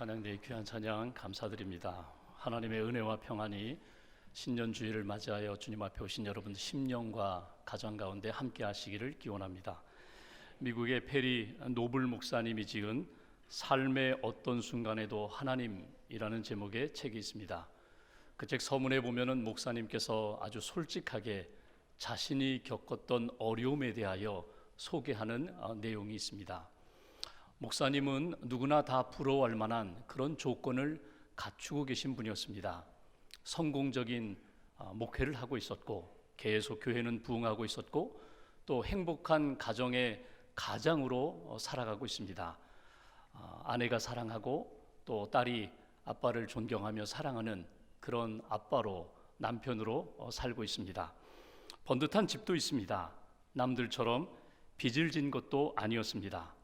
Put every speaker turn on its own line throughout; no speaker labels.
찬양대의 귀한 찬양 감사드립니다. 하나님의 은혜와 평안이 신년 주일을 맞이하여 주님 앞에 오신 여러분 심령과 가정 가운데 함께 하시기를 기원합니다. 미국의 페리 노블 목사님이 지은 삶의 어떤 순간에도 하나님이라는 제목의 책이 있습니다. 그 책 서문에 보면은 목사님께서 아주 솔직하게 자신이 겪었던 어려움에 대하여 소개하는 내용이 있습니다. 목사님은 누구나 다 부러워할 만한 그런 조건을 갖추고 계신 분이었습니다. 성공적인 목회를 하고 있었고, 계속 교회는 부흥하고 있었고, 또 행복한 가정의 가장으로 살아가고 있습니다. 아내가 사랑하고 또 딸이 아빠를 존경하며 사랑하는 그런 아빠로, 남편으로 살고 있습니다. 번듯한 집도 있습니다. 남들처럼 빚을 진 것도 아니었습니다.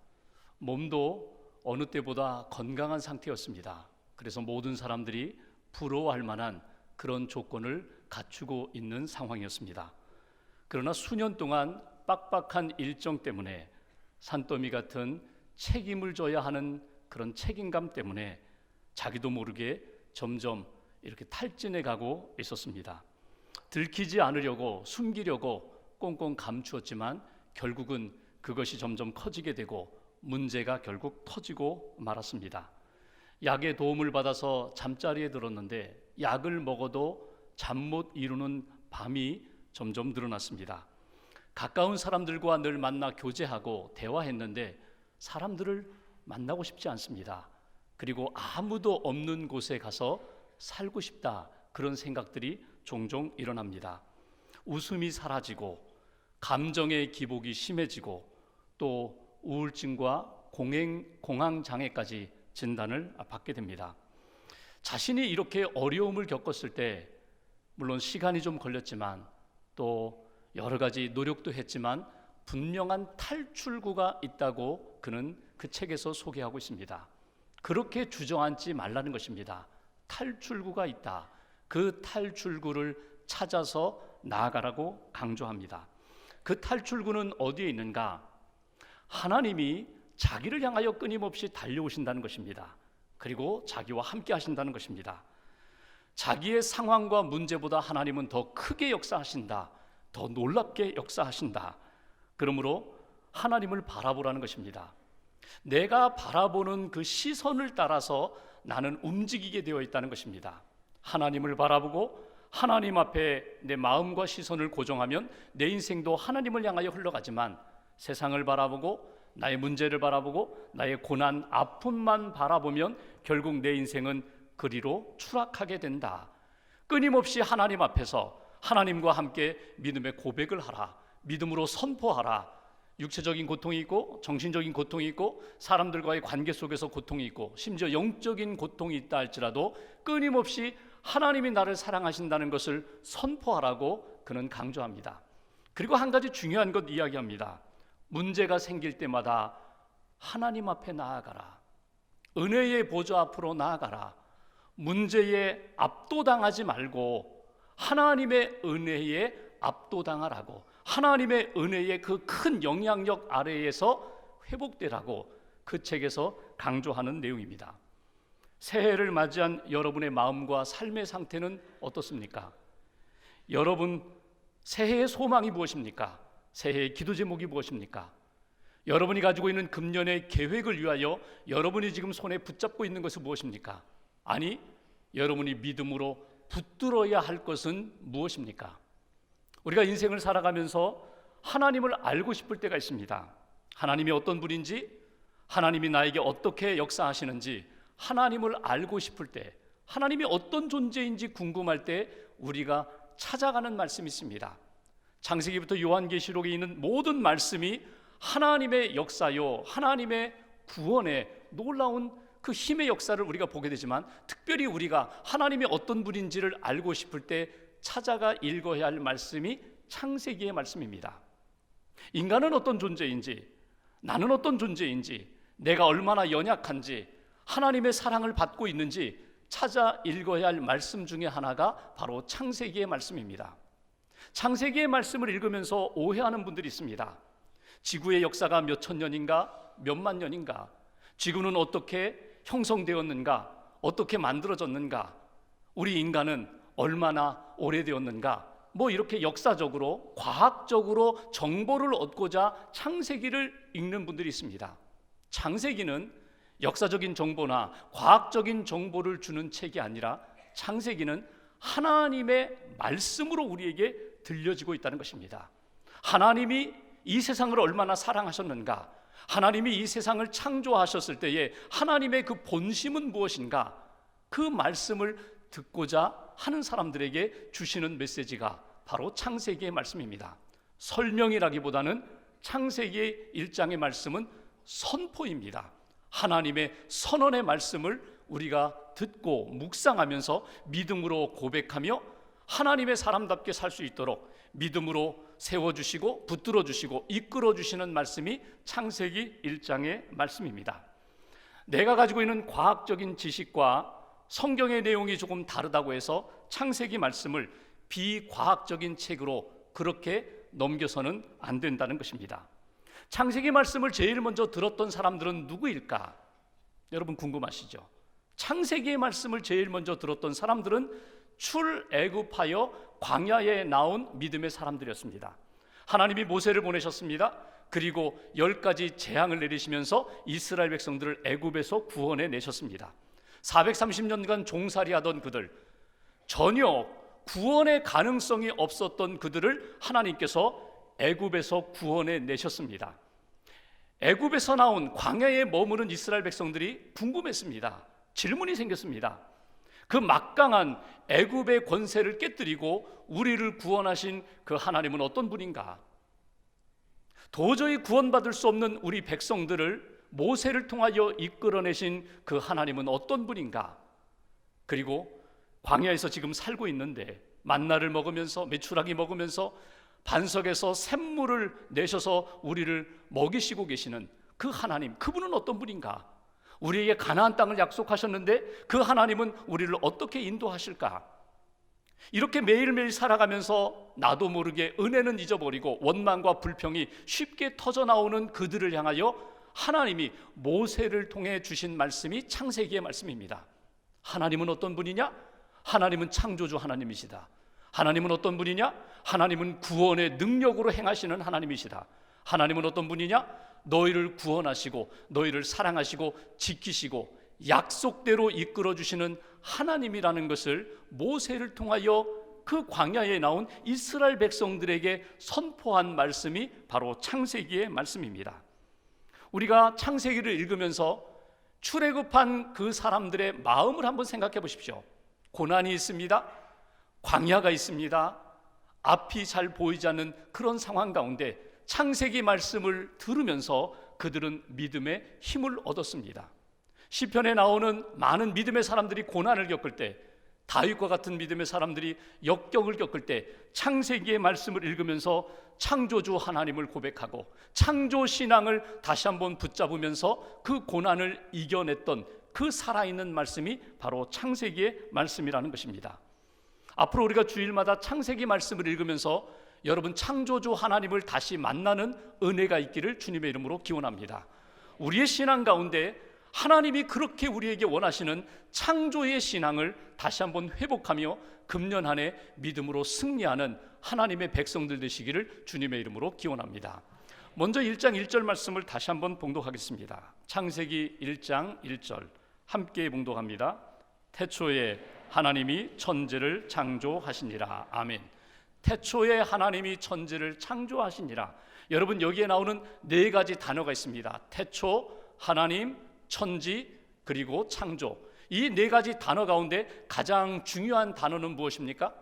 몸도 어느 때보다 건강한 상태였습니다. 그래서 모든 사람들이 부러워할 만한 그런 조건을 갖추고 있는 상황이었습니다. 그러나 수년 동안 빡빡한 일정 때문에, 산더미 같은 책임을 져야 하는 그런 책임감 때문에 자기도 모르게 점점 이렇게 탈진해 가고 있었습니다. 들키지 않으려고, 숨기려고 꽁꽁 감추었지만 결국은 그것이 점점 커지게 되고 문제가 결국 터지고 말았습니다. 약의 도움을 받아서 잠자리에 들었는데 약을 먹어도 잠 못 이루는 밤이 점점 늘어났습니다. 가까운 사람들과 늘 만나 교제하고 대화했는데 사람들을 만나고 싶지 않습니다. 그리고 아무도 없는 곳에 가서 살고 싶다, 그런 생각들이 종종 일어납니다. 웃음이 사라지고 감정의 기복이 심해지고 또 우울증과 공황장애까지 진단을 받게 됩니다. 자신이 이렇게 어려움을 겪었을 때, 물론 시간이 좀 걸렸지만 또 여러 가지 노력도 했지만 분명한 탈출구가 있다고 그는 그 책에서 소개하고 있습니다. 그렇게 주저앉지 말라는 것입니다. 탈출구가 있다. 그 탈출구를 찾아서 나아가라고 강조합니다. 그 탈출구는 어디에 있는가? 하나님이 자기를 향하여 끊임없이 달려오신다는 것입니다. 그리고 자기와 함께 하신다는 것입니다. 자기의 상황과 문제보다 하나님은 더 크게 역사하신다, 더 놀랍게 역사하신다. 그러므로 하나님을 바라보라는 것입니다. 내가 바라보는 그 시선을 따라서 나는 움직이게 되어 있다는 것입니다. 하나님을 바라보고 하나님 앞에 내 마음과 시선을 고정하면 내 인생도 하나님을 향하여 흘러가지만, 세상을 바라보고 나의 문제를 바라보고 나의 고난, 아픔만 바라보면 결국 내 인생은 그리로 추락하게 된다. 끊임없이 하나님 앞에서 하나님과 함께 믿음의 고백을 하라. 믿음으로 선포하라. 육체적인 고통이 있고 정신적인 고통이 있고 사람들과의 관계 속에서 고통이 있고 심지어 영적인 고통이 있다 할지라도 끊임없이 하나님이 나를 사랑하신다는 것을 선포하라고 그는 강조합니다. 그리고 한 가지 중요한 것 이야기합니다. 문제가 생길 때마다 하나님 앞에 나아가라. 은혜의 보좌 앞으로 나아가라. 문제에 압도당하지 말고 하나님의 은혜에 압도당하라고, 하나님의 은혜의 그 큰 영향력 아래에서 회복되라고 그 책에서 강조하는 내용입니다. 새해를 맞이한 여러분의 마음과 삶의 상태는 어떻습니까? 여러분 새해의 소망이 무엇입니까? 새해의 기도 제목이 무엇입니까? 여러분이 가지고 있는 금년의 계획을 위하여 여러분이 지금 손에 붙잡고 있는 것은 무엇입니까? 아니, 여러분이 믿음으로 붙들어야 할 것은 무엇입니까? 우리가 인생을 살아가면서 하나님을 알고 싶을 때가 있습니다. 하나님이 어떤 분인지, 하나님이 나에게 어떻게 역사하시는지 하나님을 알고 싶을 때, 하나님이 어떤 존재인지 궁금할 때 우리가 찾아가는 말씀이 있습니다. 창세기부터 요한계시록에 있는 모든 말씀이 하나님의 역사요, 하나님의 구원의 놀라운 그 힘의 역사를 우리가 보게 되지만, 특별히 우리가 하나님이 어떤 분인지를 알고 싶을 때 찾아가 읽어야 할 말씀이 창세기의 말씀입니다. 인간은 어떤 존재인지, 나는 어떤 존재인지, 내가 얼마나 연약한지, 하나님의 사랑을 받고 있는지 찾아 읽어야 할 말씀 중에 하나가 바로 창세기의 말씀입니다. 창세기의 말씀을 읽으면서 오해하는 분들이 있습니다. 지구의 역사가 몇 천 년인가, 몇만 년인가, 지구는 어떻게 형성되었는가? 어떻게 만들어졌는가? 우리 인간은 얼마나 오래되었는가? 뭐 이렇게 역사적으로 과학적으로 정보를 얻고자 창세기를 읽는 분들이 있습니다. 창세기는 역사적인 정보나 과학적인 정보를 주는 책이 아니라 창세기는 하나님의 말씀으로 우리에게 들려지고 있다는 것입니다. 하나님이 이 세상을 얼마나 사랑하셨는가? 하나님이 이 세상을 창조하셨을 때에 하나님의 그 본심은 무엇인가? 그 말씀을 듣고자 하는 사람들에게 주시는 메시지가 바로 창세기의 말씀입니다. 설명이라기보다는 창세기 1장의 말씀은 선포입니다. 하나님의 선언의 말씀을 우리가 듣고 묵상하면서 믿음으로 고백하며 하나님의 사람답게 살 수 있도록 믿음으로 세워주시고 붙들어주시고 이끌어주시는 말씀이 창세기 1장의 말씀입니다. 내가 가지고 있는 과학적인 지식과 성경의 내용이 조금 다르다고 해서 창세기 말씀을 비과학적인 책으로 그렇게 넘겨서는 안 된다는 것입니다. 창세기 말씀을 제일 먼저 들었던 사람들은 누구일까? 여러분 궁금하시죠? 창세기의 말씀을 제일 먼저 들었던 사람들은 출애굽하여 광야에 나온 믿음의 사람들이었습니다. 하나님이 모세를 보내셨습니다. 그리고 10가지 재앙을 내리시면서 이스라엘 백성들을 애굽에서 구원해 내셨습니다. 430년간 종살이하던 그들, 전혀 구원의 가능성이 없었던 그들을 하나님께서 애굽에서 구원해 내셨습니다. 애굽에서 나온 광야에 머무는 이스라엘 백성들이 궁금했습니다. 질문이 생겼습니다. 그 막강한 애굽의 권세를 깨뜨리고 우리를 구원하신 그 하나님은 어떤 분인가? 도저히 구원받을 수 없는 우리 백성들을 모세를 통하여 이끌어내신 그 하나님은 어떤 분인가? 그리고 광야에서 지금 살고 있는데 만나를 먹으면서 메추라기 먹으면서 반석에서 샘물을 내셔서 우리를 먹이시고 계시는 그 하나님, 그분은 어떤 분인가? 우리에게 가나안 땅을 약속하셨는데 그 하나님은 우리를 어떻게 인도하실까? 이렇게 매일매일 살아가면서 나도 모르게 은혜는 잊어버리고 원망과 불평이 쉽게 터져나오는 그들을 향하여 하나님이 모세를 통해 주신 말씀이 창세기의 말씀입니다. 하나님은 어떤 분이냐? 하나님은 창조주 하나님이시다. 하나님은 어떤 분이냐? 하나님은 구원의 능력으로 행하시는 하나님이시다. 하나님은 어떤 분이냐? 너희를 구원하시고 너희를 사랑하시고 지키시고 약속대로 이끌어주시는 하나님이라는 것을 모세를 통하여 그 광야에 나온 이스라엘 백성들에게 선포한 말씀이 바로 창세기의 말씀입니다. 우리가 창세기를 읽으면서 출애굽한 그 사람들의 마음을 한번 생각해 보십시오. 고난이 있습니다. 광야가 있습니다. 앞이 잘 보이지 않는 그런 상황 가운데 창세기 말씀을 들으면서 그들은 믿음의 힘을 얻었습니다. 시편에 나오는 많은 믿음의 사람들이 고난을 겪을 때, 다윗과 같은 믿음의 사람들이 역경을 겪을 때 창세기의 말씀을 읽으면서 창조주 하나님을 고백하고 창조 신앙을 다시 한번 붙잡으면서 그 고난을 이겨냈던 그 살아있는 말씀이 바로 창세기의 말씀이라는 것입니다. 앞으로 우리가 주일마다 창세기 말씀을 읽으면서 여러분 창조주 하나님을 다시 만나는 은혜가 있기를 주님의 이름으로 기원합니다. 우리의 신앙 가운데 하나님이 그렇게 우리에게 원하시는 창조의 신앙을 다시 한번 회복하며 금년 한 해 믿음으로 승리하는 하나님의 백성들 되시기를 주님의 이름으로 기원합니다. 먼저 1장 1절 말씀을 다시 한번 봉독하겠습니다. 창세기 1장 1절 함께 봉독합니다. 태초에 하나님이 천지를 창조하시니라. 아멘. 태초에 하나님이 천지를 창조하시니라. 여러분 여기에 나오는 네 가지 단어가 있습니다. 태초, 하나님, 천지, 그리고 창조. 이 네 가지 단어 가운데 가장 중요한 단어는 무엇입니까?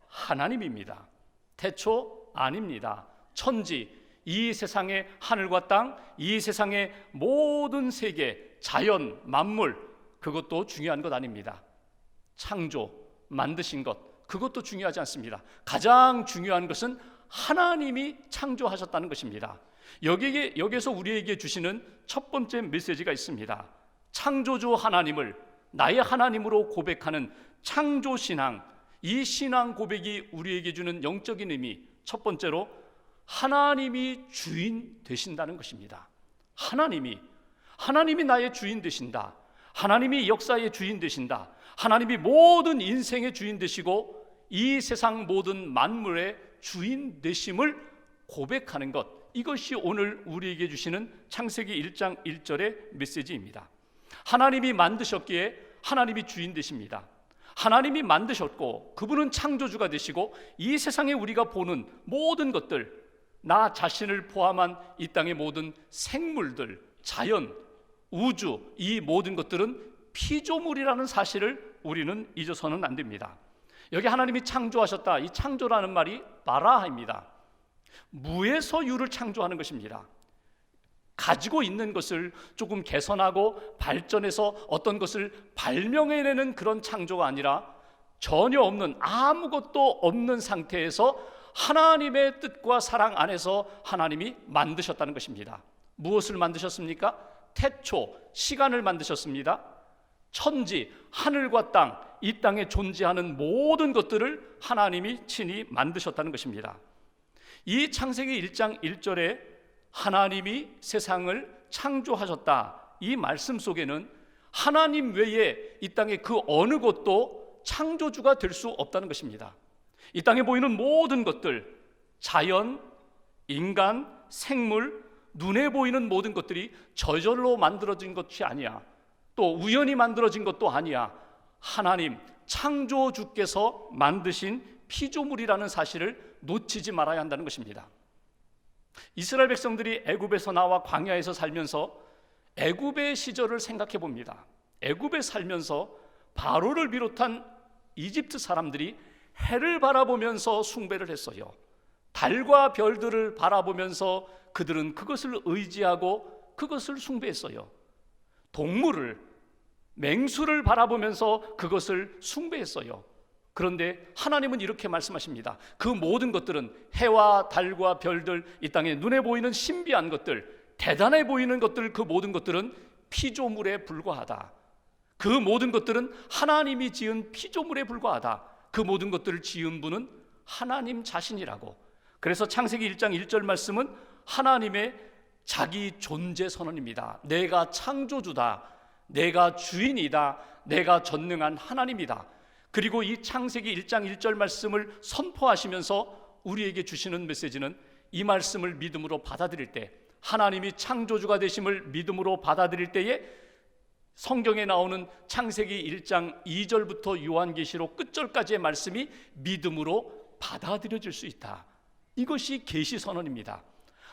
하나님입니다. 태초 아닙니다. 천지, 이 세상의 하늘과 땅, 이 세상의 모든 세계, 자연, 만물, 그것도 중요한 것 아닙니다. 창조, 만드신 것, 그것도 중요하지 않습니다. 가장 중요한 것은 하나님이 창조하셨다는 것입니다. 여기에서 우리에게 주시는 첫 번째 메시지가 있습니다. 창조주 하나님을 나의 하나님으로 고백하는 창조신앙, 이 신앙 고백이 우리에게 주는 영적인 의미, 첫 번째로 하나님이 주인 되신다는 것입니다. 하나님이 나의 주인 되신다. 하나님이 역사의 주인 되신다. 하나님이 모든 인생의 주인 되시고 이 세상 모든 만물의 주인 되심을 고백하는 것, 이것이 오늘 우리에게 주시는 창세기 1장 1절의 메시지입니다. 하나님이 만드셨기에 하나님이 주인 되십니다. 하나님이 만드셨고 그분은 창조주가 되시고 이 세상에 우리가 보는 모든 것들, 나 자신을 포함한 이 땅의 모든 생물들, 자연, 우주, 이 모든 것들은 피조물이라는 사실을 우리는 잊어서는 안 됩니다. 여기 하나님이 창조하셨다, 이 창조라는 말이 바라입니다. 무에서 유를 창조하는 것입니다. 가지고 있는 것을 조금 개선하고 발전해서 어떤 것을 발명해내는 그런 창조가 아니라 전혀 없는, 아무것도 없는 상태에서 하나님의 뜻과 사랑 안에서 하나님이 만드셨다는 것입니다. 무엇을 만드셨습니까? 태초, 시간을 만드셨습니다. 천지, 하늘과 땅, 이 땅에 존재하는 모든 것들을 하나님이 친히 만드셨다는 것입니다. 이 창세기 1장 1절에 하나님이 세상을 창조하셨다, 이 말씀 속에는 하나님 외에 이 땅의 그 어느 것도 창조주가 될 수 없다는 것입니다. 이 땅에 보이는 모든 것들, 자연, 인간, 생물, 눈에 보이는 모든 것들이 저절로 만들어진 것이 아니야. 또 우연히 만들어진 것도 아니야. 하나님 창조주께서 만드신 피조물이라는 사실을 놓치지 말아야 한다는 것입니다. 이스라엘 백성들이 애굽에서 나와 광야에서 살면서 애굽의 시절을 생각해 봅니다. 애굽에 살면서 바로를 비롯한 이집트 사람들이 해를 바라보면서 숭배를 했어요. 달과 별들을 바라보면서 그들은 그것을 의지하고 그것을 숭배했어요. 동물을, 맹수를 바라보면서 그것을 숭배했어요. 그런데 하나님은 이렇게 말씀하십니다. 그 모든 것들은, 해와 달과 별들, 이 땅에 눈에 보이는 신비한 것들, 대단해 보이는 것들, 그 모든 것들은 피조물에 불과하다. 그 모든 것들은 하나님이 지은 피조물에 불과하다. 그 모든 것들을 지은 분은 하나님 자신이라고. 그래서 창세기 1장 1절 말씀은 하나님의 자기 존재 선언입니다. 내가 창조주다, 내가 주인이다, 내가 전능한 하나님이다. 그리고 이 창세기 1장 1절 말씀을 선포하시면서 우리에게 주시는 메시지는, 이 말씀을 믿음으로 받아들일 때, 하나님이 창조주가 되심을 믿음으로 받아들일 때에 성경에 나오는 창세기 1장 2절부터 요한계시록 끝절까지의 말씀이 믿음으로 받아들여질 수 있다. 이것이 계시 선언입니다.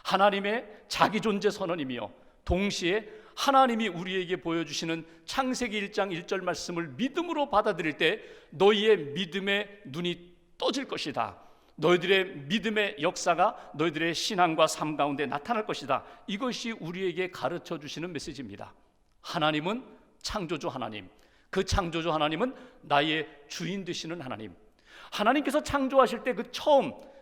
하나님의 자기 존재 선언이며 동시에 하나님이 우리에게 보여주시는 창세기 1장 1절 말씀을 믿음으로 받아들일 때 너희의 믿음의 눈이 떠질 것이다. 너희들의 믿음의 역사가 너희들의 신앙과 삶 가운데 나타날 것이다. 이것이 우리에게 가르쳐 주시는 메시지입니다. 하나님은 창조주 하나님, 그 창조주 하나님은 나의 주인 되시는 하나님. 하나님께서 창조하실 때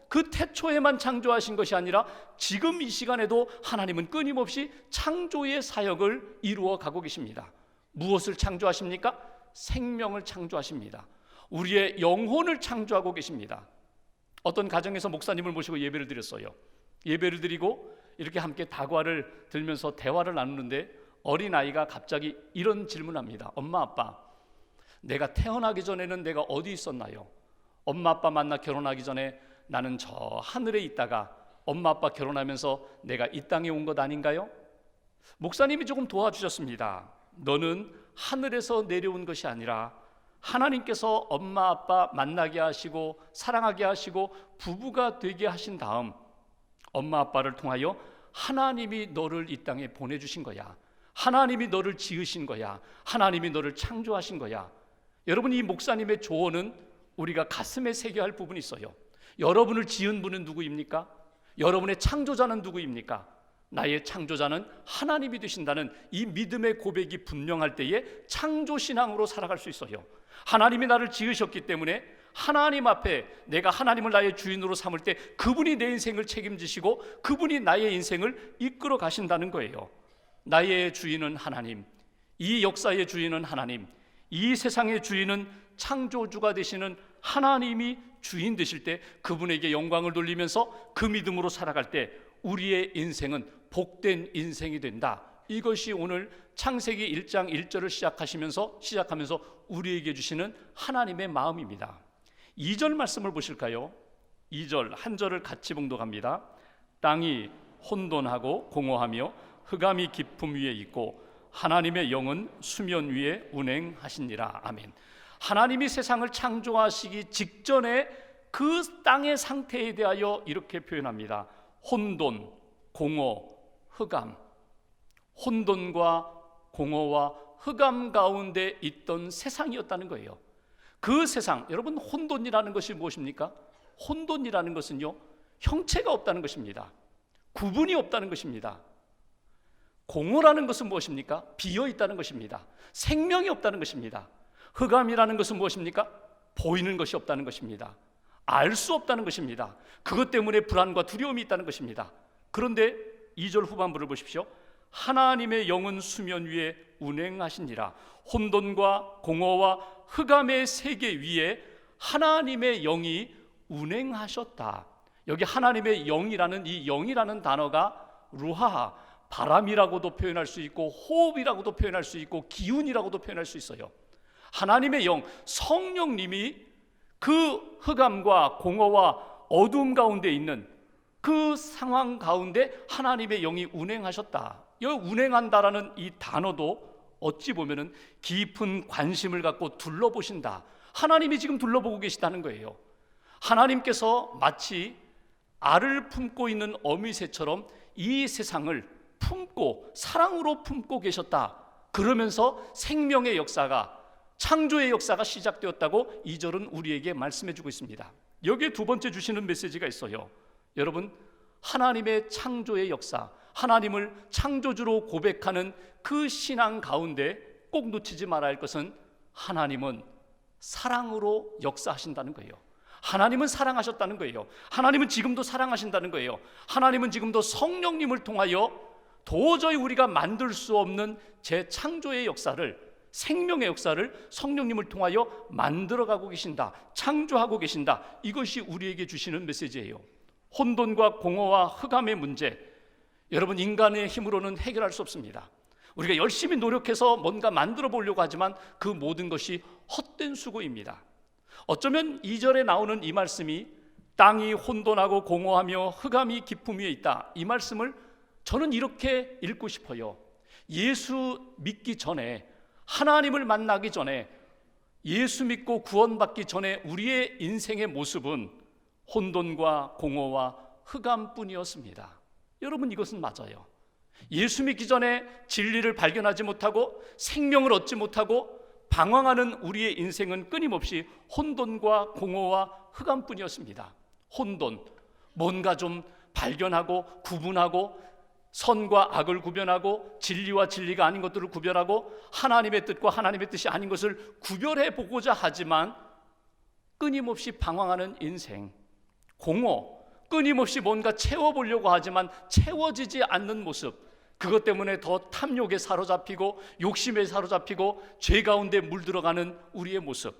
그 태초에만 창조하신 것이 아니라 지금 이 시간에도 하나님은 끊임없이 창조의 사역을 이루어 가고 계십니다. 무엇을 창조하십니까? 생명을 창조하십니다. 우리의 영혼을 창조하고 계십니다. 어떤 가정에서 목사님을 모시고 예배를 드렸어요. 예배를 드리고 이렇게 함께 다과를 들면서 대화를 나누는데 어린아이가 갑자기 이런 질문을 합니다. 엄마, 아빠, 내가 태어나기 전에는 내가 어디 있었나요? 엄마, 아빠 만나 결혼하기 전에 나는 저 하늘에 있다가 엄마, 아빠 결혼하면서 내가 이 땅에 온 것 아닌가요? 목사님이 조금 도와주셨습니다. 너는 하늘에서 내려온 것이 아니라 하나님께서 엄마, 아빠 만나게 하시고 사랑하게 하시고 부부가 되게 하신 다음 엄마, 아빠를 통하여 하나님이 너를 이 땅에 보내주신 거야. 하나님이 너를 지으신 거야. 하나님이 너를 창조하신 거야. 여러분, 이 목사님의 조언은 우리가 가슴에 새겨야 할 부분이 있어요. 여러분을 지은 분은 누구입니까? 여러분의 창조자는 누구입니까? 나의 창조자는 하나님이 되신다는 이 믿음의 고백이 분명할 때에 창조신앙으로 살아갈 수 있어요. 하나님이 나를 지으셨기 때문에 하나님 앞에 내가 하나님을 나의 주인으로 삼을 때 그분이 내 인생을 책임지시고 그분이 나의 인생을 이끌어 가신다는 거예요. 나의 주인은 하나님, 이 역사의 주인은 하나님, 이 세상의 주인은 창조주가 되시는 하나님이 주인 되실 때 그분에게 영광을 돌리면서 그 믿음으로 살아갈 때 우리의 인생은 복된 인생이 된다. 이것이 오늘 창세기 1장 1절을 시작하면서 우리에게 주시는 하나님의 마음입니다. 2절 말씀을 보실까요? 2절 한 절을 같이 봉독합니다. 땅이 혼돈하고 공허하며 흑암이 깊음 위에 있고 하나님의 영은 수면 위에 운행하시니라. 아멘. 하나님이 세상을 창조하시기 직전에 그 땅의 상태에 대하여 이렇게 표현합니다. 혼돈, 공허, 흑암. 혼돈과 공허와 흑암 가운데 있던 세상이었다는 거예요. 그 세상, 여러분, 혼돈이라는 것이 무엇입니까? 혼돈이라는 것은요, 형체가 없다는 것입니다. 구분이 없다는 것입니다. 공허라는 것은 무엇입니까? 비어 있다는 것입니다. 생명이 없다는 것입니다. 흑암이라는 것은 무엇입니까? 보이는 것이 없다는 것입니다. 알 수 없다는 것입니다. 그것 때문에 불안과 두려움이 있다는 것입니다. 그런데 2절 후반부를 보십시오. 하나님의 영은 수면 위에 운행하시니라. 혼돈과 공허와 흑암의 세계 위에 하나님의 영이 운행하셨다. 여기 하나님의 영이라는 이 영이라는 단어가 루하, 바람이라고도 표현할 수 있고 호흡이라고도 표현할 수 있고 기운이라고도 표현할 수 있어요. 하나님의 영, 성령님이 그 흑암과 공허와 어두움 가운데 있는 그 상황 가운데 하나님의 영이 운행하셨다. 이 운행한다라는 이 단어도 어찌 보면은 깊은 관심을 갖고 둘러보신다. 하나님이 지금 둘러보고 계시다는 거예요. 하나님께서 마치 알을 품고 있는 어미새처럼 이 세상을 품고 사랑으로 품고 계셨다. 그러면서 생명의 역사가, 창조의 역사가 시작되었다고 2절은 우리에게 말씀해 주고 있습니다. 여기에 두 번째 주시는 메시지가 있어요. 여러분, 하나님의 창조의 역사, 하나님을 창조주로 고백하는 그 신앙 가운데 꼭 놓치지 말아야 할 것은 하나님은 사랑으로 역사하신다는 거예요. 하나님은 사랑하셨다는 거예요. 하나님은 지금도 사랑하신다는 거예요. 하나님은 지금도 성령님을 통하여 도저히 우리가 만들 수 없는 재창조의 역사를, 생명의 역사를 성령님을 통하여 만들어가고 계신다, 창조하고 계신다. 이것이 우리에게 주시는 메시지예요. 혼돈과 공허와 흑암의 문제, 여러분, 인간의 힘으로는 해결할 수 없습니다. 우리가 열심히 노력해서 뭔가 만들어 보려고 하지만 그 모든 것이 헛된 수고입니다. 어쩌면 2절에 나오는 이 말씀이 땅이 혼돈하고 공허하며 흑암이 깊음 위에 있다, 이 말씀을 저는 이렇게 읽고 싶어요. 예수 믿기 전에, 하나님을 만나기 전에, 예수 믿고 구원받기 전에 우리의 인생의 모습은 혼돈과 공허와 흑암뿐이었습니다. 여러분, 이것은 맞아요. 예수 믿기 전에 진리를 발견하지 못하고 생명을 얻지 못하고 방황하는 우리의 인생은 끊임없이 혼돈과 공허와 흑암뿐이었습니다. 혼돈, 뭔가 좀 발견하고 구분하고 선과 악을 구별하고 진리와 진리가 아닌 것들을 구별하고 하나님의 뜻과 하나님의 뜻이 아닌 것을 구별해 보고자 하지만 끊임없이 방황하는 인생. 공허, 끊임없이 뭔가 채워보려고 하지만 채워지지 않는 모습, 그것 때문에 더 탐욕에 사로잡히고 욕심에 사로잡히고 죄 가운데 물들어가는 우리의 모습.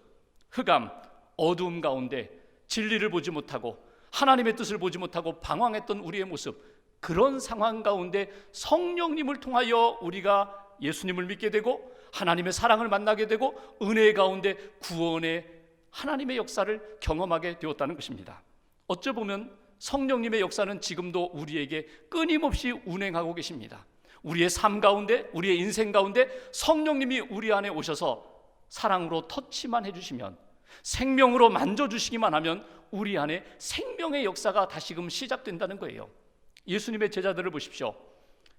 흑암, 어두움 가운데 진리를 보지 못하고 하나님의 뜻을 보지 못하고 방황했던 우리의 모습, 그런 상황 가운데 성령님을 통하여 우리가 예수님을 믿게 되고 하나님의 사랑을 만나게 되고 은혜 가운데 구원의 하나님의 역사를 경험하게 되었다는 것입니다. 어찌 보면 성령님의 역사는 지금도 우리에게 끊임없이 운행하고 계십니다. 우리의 삶 가운데, 우리의 인생 가운데 성령님이 우리 안에 오셔서 사랑으로 터치만 해주시면, 생명으로 만져주시기만 하면 우리 안에 생명의 역사가 다시금 시작된다는 거예요. 예수님의 제자들을 보십시오.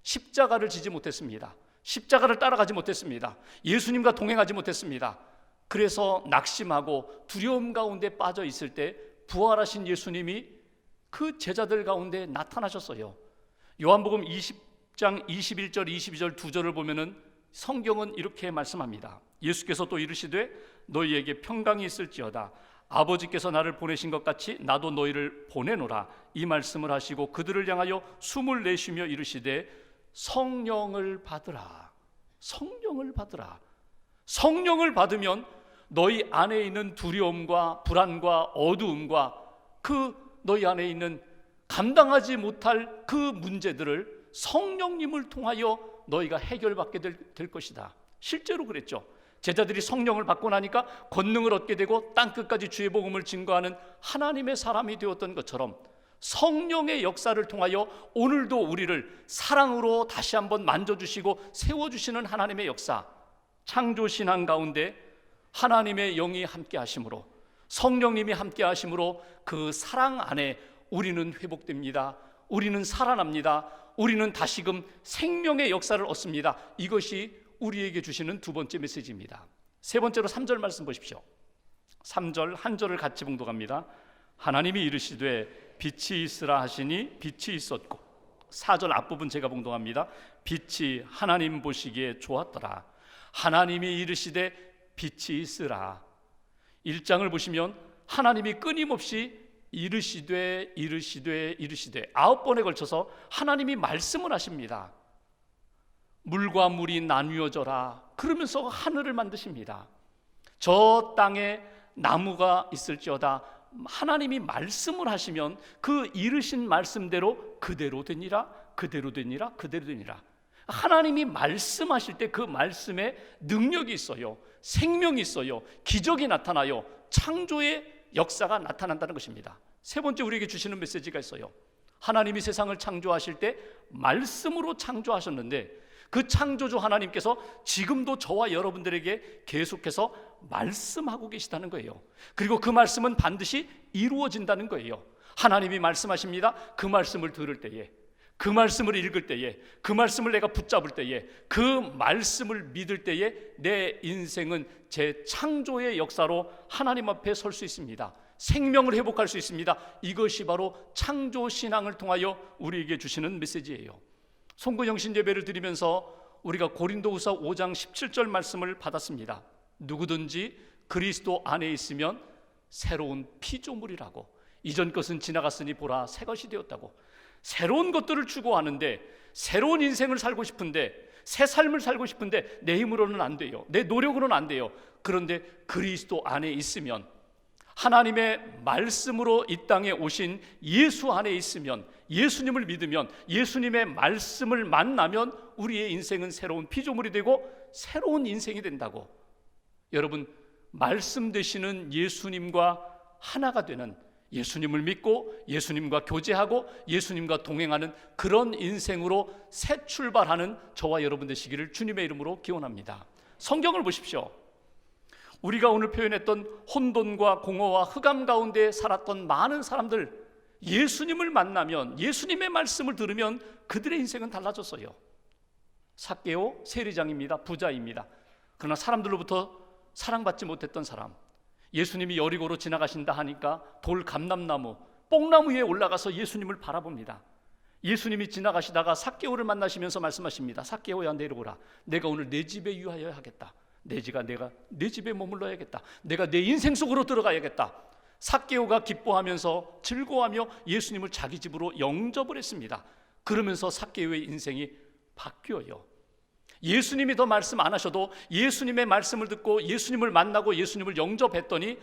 십자가를 지지 못했습니다. 십자가를 따라가지 못했습니다. 예수님과 동행하지 못했습니다. 그래서 낙심하고 두려움 가운데 빠져 있을 때 부활하신 예수님이 그 제자들 가운데 나타나셨어요. 요한복음 20장 21절 22절 두 절을 보면은 성경은 이렇게 말씀합니다. 예수께서 또 이르시되 너희에게 평강이 있을지어다. 아버지께서 나를 보내신 것 같이 나도 너희를 보내노라. 이 말씀을 하시고 그들을 향하여 숨을 내쉬며 이르시되 성령을 받으라. 성령을 받으라. 성령을 받으면 너희 안에 있는 두려움과 불안과 어두움과 그 너희 안에 있는 감당하지 못할 그 문제들을 성령님을 통하여 너희가 해결받게 될 것이다. 실제로 그랬죠. 제자들이 성령을 받고 나니까 권능을 얻게 되고 땅끝까지 주의 복음을 증거하는 하나님의 사람이 되었던 것처럼 성령의 역사를 통하여 오늘도 우리를 사랑으로 다시 한번 만져주시고 세워주시는 하나님의 역사, 창조신앙 가운데 하나님의 영이 함께 하심으로, 성령님이 함께 하심으로 그 사랑 안에 우리는 회복됩니다. 우리는 살아납니다. 우리는 다시금 생명의 역사를 얻습니다. 이것이 우리에게 주시는 두 번째 메시지입니다. 세 번째로 3절 말씀 보십시오. 3절 한 절을 같이 봉독합니다. 하나님이 이르시되 빛이 있으라 하시니 빛이 있었고, 4절 앞부분 제가 봉독합니다. 빛이 하나님 보시기에 좋았더라. 하나님이 이르시되 빛이 있으라. 1장을 보시면 하나님이 끊임없이 이르시되 9번에 걸쳐서 하나님이 말씀을 하십니다. 물과 물이 나뉘어져라 그러면서 하늘을 만드십니다. 저 땅에 나무가 있을지어다 하나님이 말씀을 하시면 그 이르신 말씀대로 그대로 되니라. 하나님이 말씀하실 때 그 말씀에 능력이 있어요. 생명이 있어요. 기적이 나타나요. 창조의 역사가 나타난다는 것입니다. 세 번째 우리에게 주시는 메시지가 있어요. 하나님이 세상을 창조하실 때 말씀으로 창조하셨는데 그 창조주 하나님께서 지금도 저와 여러분들에게 계속해서 말씀하고 계시다는 거예요. 그리고 그 말씀은 반드시 이루어진다는 거예요. 하나님이 말씀하십니다. 그 말씀을 들을 때에, 그 말씀을 읽을 때에, 그 말씀을 내가 붙잡을 때에, 그 말씀을 믿을 때에 내 인생은 재창조의 역사로 하나님 앞에 설 수 있습니다. 생명을 회복할 수 있습니다. 이것이 바로 창조신앙을 통하여 우리에게 주시는 메시지예요. 송구영신 예배를 드리면서 우리가 고린도후서 5장 17절 말씀을 받았습니다. 누구든지 그리스도 안에 있으면 새로운 피조물이라고, 이전 것은 지나갔으니 보라 새 것이 되었다고. 새로운 것들을 추구하는데, 새로운 인생을 살고 싶은데, 새 삶을 살고 싶은데 내 힘으로는 안 돼요. 내 노력으로는 안 돼요. 그런데 그리스도 안에 있으면, 하나님의 말씀으로 이 땅에 오신 예수 안에 있으면, 예수님을 믿으면, 예수님의 말씀을 만나면 우리의 인생은 새로운 피조물이 되고 새로운 인생이 된다고. 여러분, 말씀 되시는 예수님과 하나가 되는, 예수님을 믿고 예수님과 교제하고 예수님과 동행하는 그런 인생으로 새 출발하는 저와 여러분 되시기를 주님의 이름으로 기원합니다. 성경을 보십시오. 우리가 오늘 표현했던 혼돈과 공허와 흑암 가운데 살았던 많은 사람들, 예수님을 만나면, 예수님의 말씀을 들으면 그들의 인생은 달라졌어요. 삭개오 세리장입니다. 부자입니다. 그러나 사람들로부터 사랑받지 못했던 사람, 예수님이 여리고로 지나가신다 하니까 돌 감람나무, 뽕나무 위에 올라가서 예수님을 바라봅니다. 예수님이 지나가시다가 삭개오를 만나시면서 말씀하십니다. 삭개오야 내려오라. 내가 오늘 내 집에 유하여 하겠다. 내가 내 집에 머물러야겠다. 내가 내 인생 속으로 들어가야겠다. 삭개오가 기뻐하면서 즐거워하며 예수님을 자기 집으로 영접을 했습니다. 그러면서 삭개오의 인생이 바뀌어요. 예수님이 더 말씀 안 하셔도 예수님의 말씀을 듣고 예수님을 만나고 예수님을 영접했더니,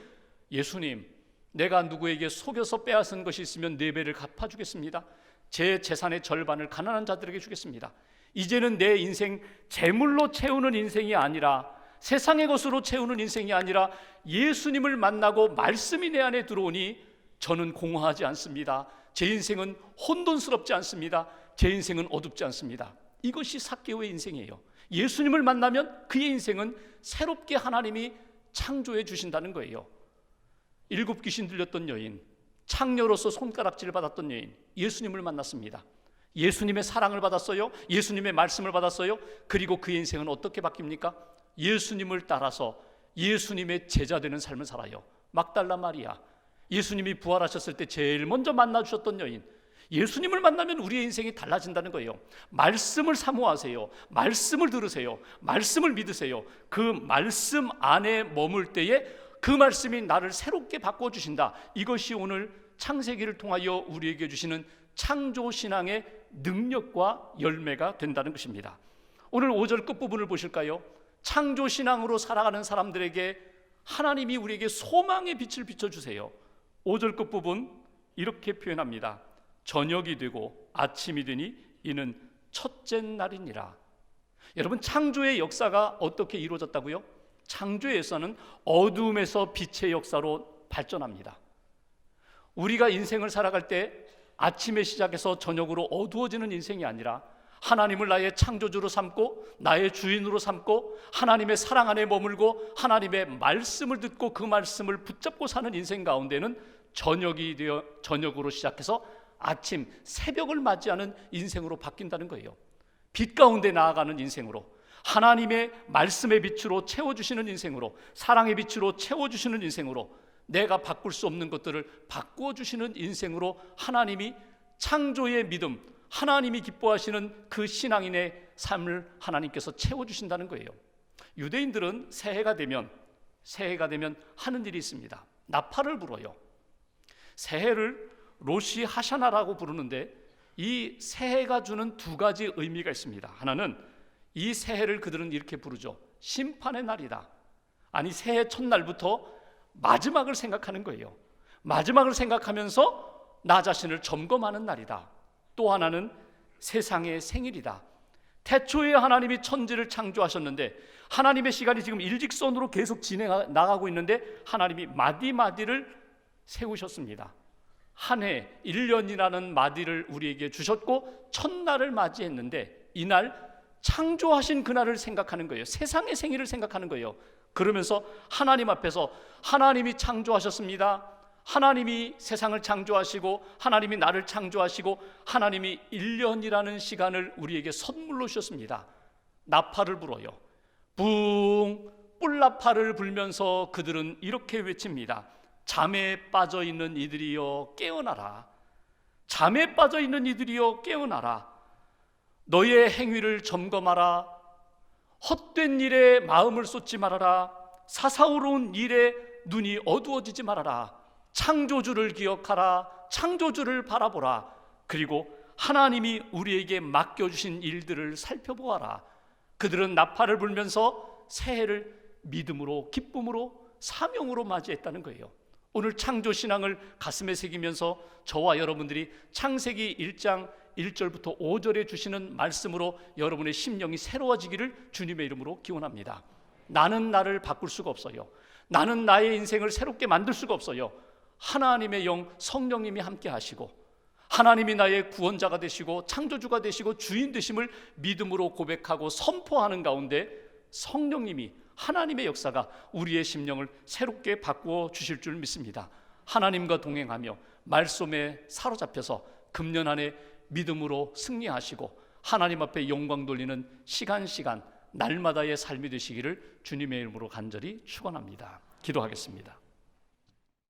예수님, 내가 누구에게 속여서 빼앗은 것이 있으면 4배를 갚아주겠습니다. 제 재산의 절반을 가난한 자들에게 주겠습니다. 이제는 내 인생 재물로 채우는 인생이 아니라, 세상의 것으로 채우는 인생이 아니라 예수님을 만나고 말씀이 내 안에 들어오니 저는 공허하지 않습니다. 제 인생은 혼돈스럽지 않습니다. 제 인생은 어둡지 않습니다. 이것이 삭개오의 인생이에요. 예수님을 만나면 그의 인생은 새롭게 하나님이 창조해 주신다는 거예요. 7 귀신 들렸던 여인, 창녀로서 손가락질을 받았던 여인, 예수님을 만났습니다. 예수님의 사랑을 받았어요. 예수님의 말씀을 받았어요. 그리고 그의 인생은 어떻게 바뀝니까? 예수님을 따라서 예수님의 제자 되는 삶을 살아요. 막달라 마리아, 예수님이 부활하셨을 때 제일 먼저 만나주셨던 여인, 예수님을 만나면 우리의 인생이 달라진다는 거예요. 말씀을 사모하세요. 말씀을 들으세요. 말씀을 믿으세요. 그 말씀 안에 머물 때에 그 말씀이 나를 새롭게 바꿔주신다. 이것이 오늘 창세기를 통하여 우리에게 주시는 창조신앙의 능력과 열매가 된다는 것입니다. 오늘 5절 끝부분을 보실까요? 창조신앙으로 살아가는 사람들에게 하나님이 우리에게 소망의 빛을 비춰주세요. 5절 끝부분 이렇게 표현합니다. 저녁이 되고 아침이 되니 이는 첫째 날이니라. 여러분, 창조의 역사가 어떻게 이루어졌다고요? 창조의 역사는 어둠에서 빛의 역사로 발전합니다. 우리가 인생을 살아갈 때 아침에 시작해서 저녁으로 어두워지는 인생이 아니라 하나님을 나의 창조주로 삼고 나의 주인으로 삼고 하나님의 사랑 안에 머물고 하나님의 말씀을 듣고 그 말씀을 붙잡고 사는 인생 가운데는 저녁이 되어 저녁으로 시작해서 아침, 새벽을 맞이하는 인생으로 바뀐다는 거예요. 빛 가운데 나아가는 인생으로, 하나님의 말씀의 빛으로 채워주시는 인생으로, 사랑의 빛으로 채워주시는 인생으로, 내가 바꿀 수 없는 것들을 바꾸어 주시는 인생으로 하나님이 창조의 믿음, 하나님이 기뻐하시는 그 신앙인의 삶을 하나님께서 채워주신다는 거예요. 유대인들은 새해가 되면 하는 일이 있습니다. 나팔을 불어요. 새해를 로시 하샤나라고 부르는데 이 새해가 주는 두 가지 의미가 있습니다. 하나는 이 새해를 그들은 이렇게 부르죠. 심판의 날이다. 아니, 새해 첫날부터 마지막을 생각하는 거예요. 마지막을 생각하면서 나 자신을 점검하는 날이다. 또 하나는 세상의 생일이다. 태초에 하나님이 천지를 창조하셨는데 하나님의 시간이 지금 일직선으로 계속 나가고 있는데 하나님이 마디마디를 세우셨습니다. 한 해 1년이라는 마디를 우리에게 주셨고 첫날을 맞이했는데 이날 창조하신 그날을 생각하는 거예요. 세상의 생일을 생각하는 거예요. 그러면서 하나님 앞에서 하나님이 창조하셨습니다. 하나님이 세상을 창조하시고 하나님이 나를 창조하시고 하나님이 1년이라는 시간을 우리에게 선물로 주셨습니다. 나팔을 불어요. 붕, 뿔나팔을 불면서 그들은 이렇게 외칩니다. 잠에 빠져있는 이들이여 깨어나라. 잠에 빠져있는 이들이여 깨어나라. 너의 행위를 점검하라. 헛된 일에 마음을 쏟지 말아라. 사사로운 일에 눈이 어두워지지 말아라. 창조주를 기억하라. 창조주를 바라보라. 그리고 하나님이 우리에게 맡겨주신 일들을 살펴보아라. 그들은 나팔을 불면서 새해를 믿음으로, 기쁨으로, 사명으로 맞이했다는 거예요. 오늘 창조신앙을 가슴에 새기면서 저와 여러분들이 창세기 1장 1절부터 5절에 주시는 말씀으로 여러분의 심령이 새로워지기를 주님의 이름으로 기원합니다. 나는 나를 바꿀 수가 없어요. 나는 나의 인생을 새롭게 만들 수가 없어요. 하나님의 영 성령님이 함께 하시고 하나님이 나의 구원자가 되시고 창조주가 되시고 주인 되심을 믿음으로 고백하고 선포하는 가운데 성령님이, 하나님의 역사가 우리의 심령을 새롭게 바꾸어 주실 줄 믿습니다. 하나님과 동행하며 말씀에 사로잡혀서 금년 안에 믿음으로 승리하시고 하나님 앞에 영광 돌리는 시간 날마다의 삶이 되시기를 주님의 이름으로 간절히 축원합니다. 기도하겠습니다.